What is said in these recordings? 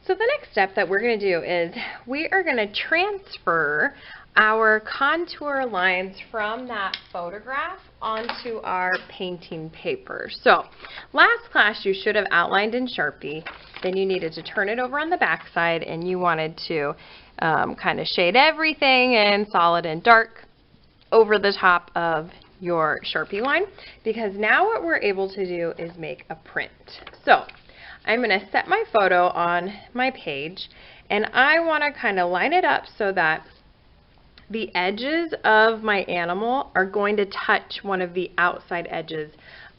So the next step that we're going to do is we are going to transfer our contour lines from that photograph onto our painting paper. So last class you should have outlined in Sharpie, then you needed to turn it over on the back side, and you wanted to kind of shade everything in solid and dark over the top of your Sharpie line, because now what we're able to do is make a print. So I'm going to set my photo on my page, and I want to kind of line it up so that the edges of my animal are going to touch one of the outside edges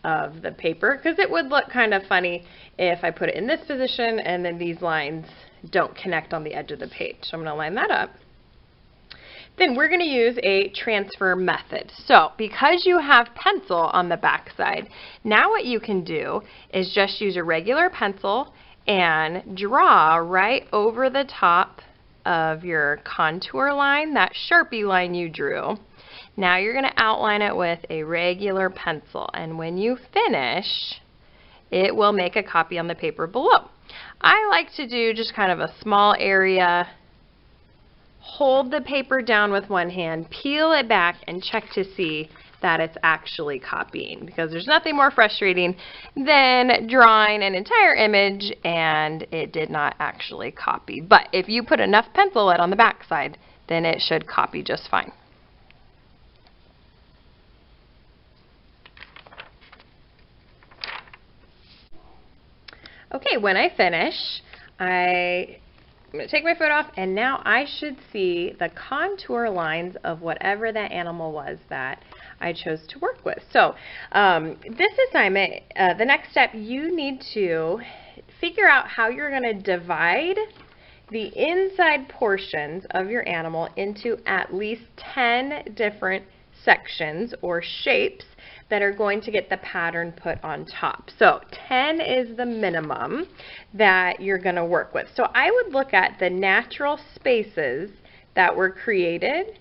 of the paper, because it would look kind of funny if I put it in this position and then these lines don't connect on the edge of the page. So I'm going to line that up. Then we're going to use a transfer method. So because you have pencil on the back side, now what you can do is just use a regular pencil and draw right over the top of your contour line, that Sharpie line you drew. Now you're going to outline it with a regular pencil, and when you finish, it will make a copy on the paper below. I like to do just kind of a small area, hold the paper down with one hand, peel it back, and check to see that it's actually copying, because there's nothing more frustrating than drawing an entire image and it did not actually copy. But if you put enough pencil lead on the back side, then it should copy just fine. Okay, when I finish, I'm going to take my foot off, and now I should see the contour lines of whatever that animal was that I chose to work with. So this assignment, the next step, you need to figure out how you're going to divide the inside portions of your animal into at least 10 different sections or shapes that are going to get the pattern put on top. So 10 is the minimum that you're going to work with. So I would look at the natural spaces that were created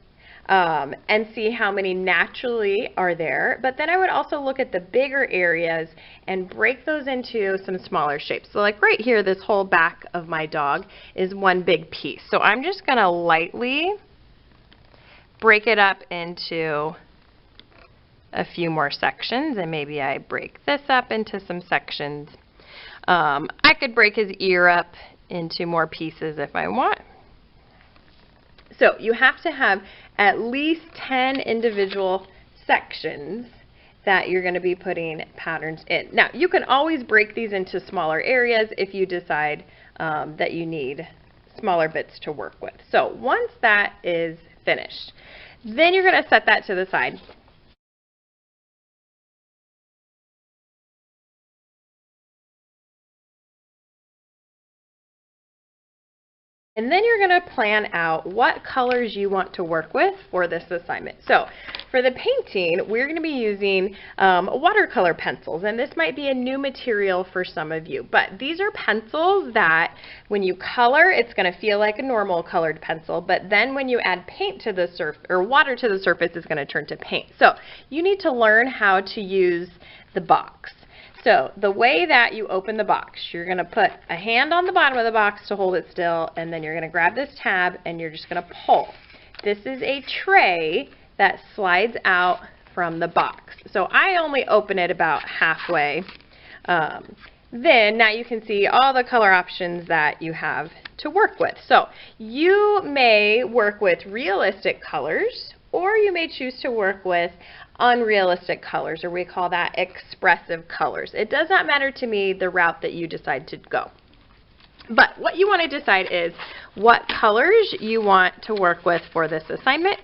and see how many naturally are there. But then I would also look at the bigger areas and break those into some smaller shapes. So like right here, this whole back of my dog is one big piece. So I'm just going to lightly break it up into a few more sections, and maybe I break this up into some sections. I could break his ear up into more pieces if I want. So you have to have at least 10 individual sections that you're going to be putting patterns in. Now you can always break these into smaller areas if you decide that you need smaller bits to work with. So once that is finished, then you're going to set that to the side. And then you're going to plan out what colors you want to work with for this assignment. So for the painting, we're going to be using watercolor pencils, and this might be a new material for some of you, but these are pencils that when you color, it's going to feel like a normal colored pencil, but then when you add paint to the surface or water to the surface, it's going to turn to paint. So you need to learn how to use the box. So the way that you open the box, you're going to put a hand on the bottom of the box to hold it still, and then you're going to grab this tab and you're just going to pull. This is a tray that slides out from the box. So I only open it about halfway. Then now you can see all the color options that you have to work with. So you may work with realistic colors, or you may choose to work with unrealistic colors, or we call that expressive colors. It does not matter to me the route that you decide to go. But what you want to decide is what colors you want to work with for this assignment.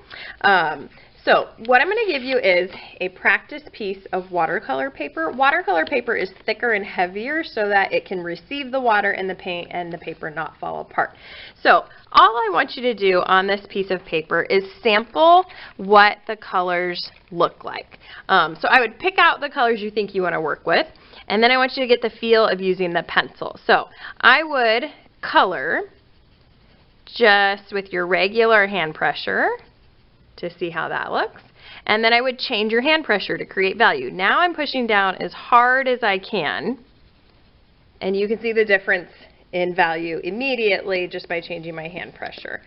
So what I'm going to give you is a practice piece of watercolor paper. Watercolor paper is thicker and heavier so that it can receive the water and the paint and the paper not fall apart. So all I want you to do on this piece of paper is sample what the colors look like. So I would pick out the colors you think you want to work with, and then I want you to get the feel of using the pencil. So I would color just with your regular hand pressure to see how that looks. And then I would change your hand pressure to create value. Now I'm pushing down as hard as I can, and you can see the difference in value immediately just by changing my hand pressure.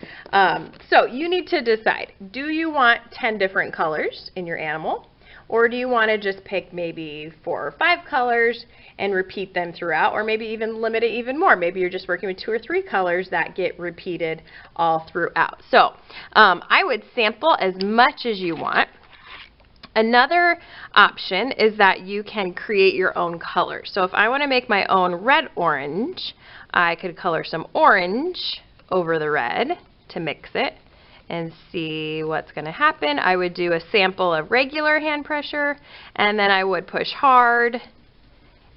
So you need to decide, do you want 10 different colors in your animal? Or do you want to just pick maybe 4 or 5 colors and repeat them throughout, or maybe even limit it even more? Maybe you're just working with 2 or 3 colors that get repeated all throughout. So I would sample as much as you want. Another option is that you can create your own colors. So if I want to make my own red-orange, I could color some orange over the red to mix it and see what's going to happen. I would do a sample of regular hand pressure, and then I would push hard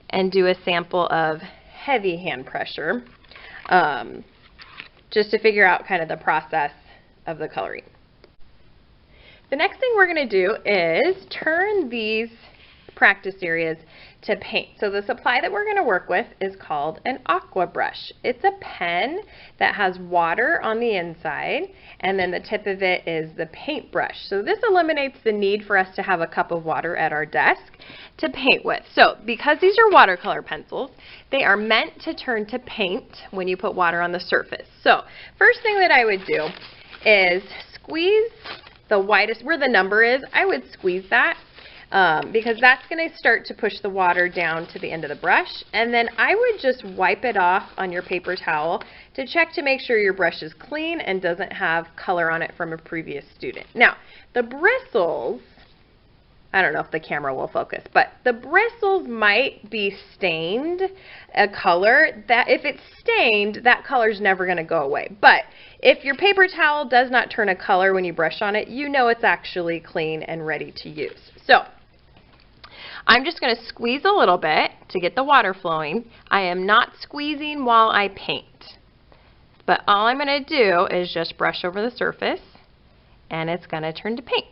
and do a sample of heavy hand pressure, just to figure out kind of the process of the coloring. The next thing we're going to do is turn these practice areas to paint. So the supply that we're going to work with is called an Aqua Brush. It's a pen that has water on the inside, and then the tip of it is the paintbrush. So this eliminates the need for us to have a cup of water at our desk to paint with. So because these are watercolor pencils, they are meant to turn to paint when you put water on the surface. So first thing that I would do is squeeze the widest, where the number is, I would squeeze that. Because that's going to start to push the water down to the end of the brush. And then I would just wipe it off on your paper towel to check to make sure your brush is clean and doesn't have color on it from a previous student. Now, the bristles, I don't know if the camera will focus, but the bristles might be stained a color that if it's stained, that color is never going to go away. But if your paper towel does not turn a color when you brush on it, you know it's actually clean and ready to use. So I'm just going to squeeze a little bit to get the water flowing. I am not squeezing while I paint, but all I'm going to do is just brush over the surface, and it's going to turn to paint.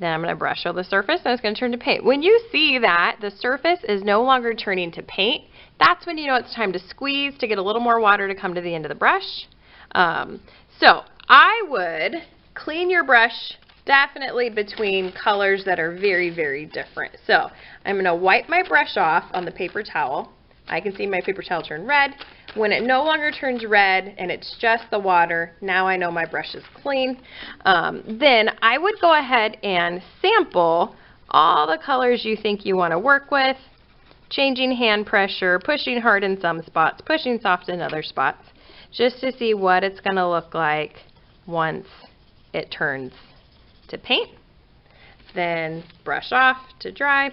Then I'm going to brush over the surface, and it's going to turn to paint. When you see that the surface is no longer turning to paint, that's when you know it's time to squeeze to get a little more water to come to the end of the brush. So I would clean your brush definitely between colors that are very, very different. So I'm going to wipe my brush off on the paper towel. I can see my paper towel turn red. When it no longer turns red and it's just the water, now I know my brush is clean. Then I would go ahead and sample all the colors you think you want to work with, changing hand pressure, pushing hard in some spots, pushing soft in other spots, just to see what it's going to look like once it turns to paint. Then brush off to dry.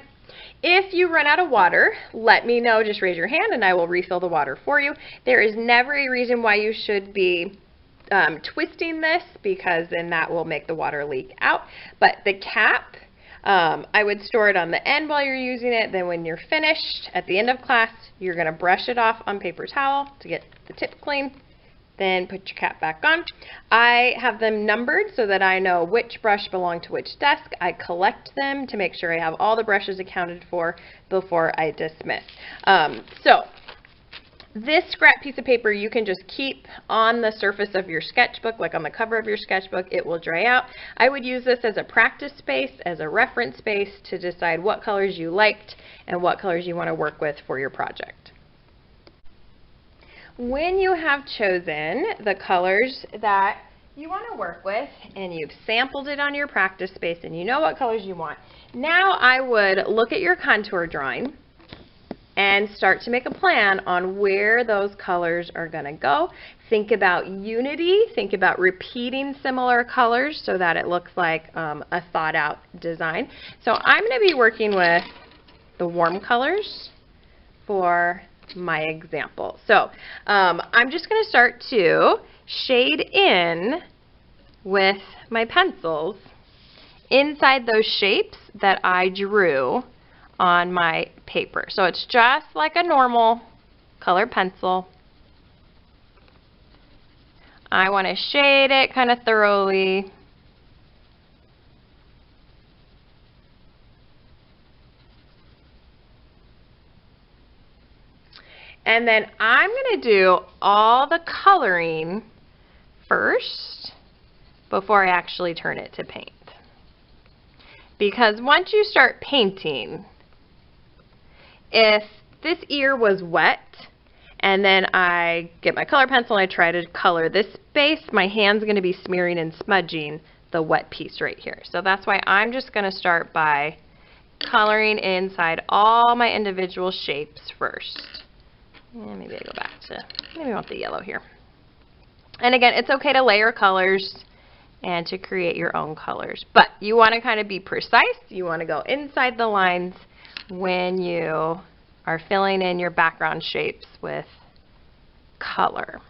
If you run out of water, let me know. Just raise your hand and I will refill the water for you. There is never a reason why you should be twisting this, because then that will make the water leak out. But the cap, I would store it on the end while you're using it. Then when you're finished at the end of class, you're going to brush it off on paper towel to get the tip clean. Then put your cap back on. I have them numbered so that I know which brush belonged to which desk. I collect them to make sure I have all the brushes accounted for before I dismiss. So this scrap piece of paper you can just keep on the surface of your sketchbook, like on the cover of your sketchbook. It will dry out. I would use this as a practice space, as a reference space to decide what colors you liked and what colors you want to work with for your project. When you have chosen the colors that you want to work with and you've sampled it on your practice space and you know what colors you want, now I would look at your contour drawing and start to make a plan on where those colors are going to go. Think about unity, think about repeating similar colors so that it looks like a thought out design. So I'm going to be working with the warm colors for my example. So I'm just going to start to shade in with my pencils inside those shapes that I drew on my paper. So it's just like a normal colored pencil. I want to shade it kind of thoroughly. And then I'm going to do all the coloring first before I actually turn it to paint. Because once you start painting, if this ear was wet And then I get my color pencil and I try to color this space. My hand's going to be smearing and smudging the wet piece right here. So that's why I'm just going to start by coloring inside all my individual shapes first. And maybe I go back to, maybe I want the yellow here. And again, it's okay to layer colors and to create your own colors. But you want to kind of be precise. You want to go inside the lines when you are filling in your background shapes with color.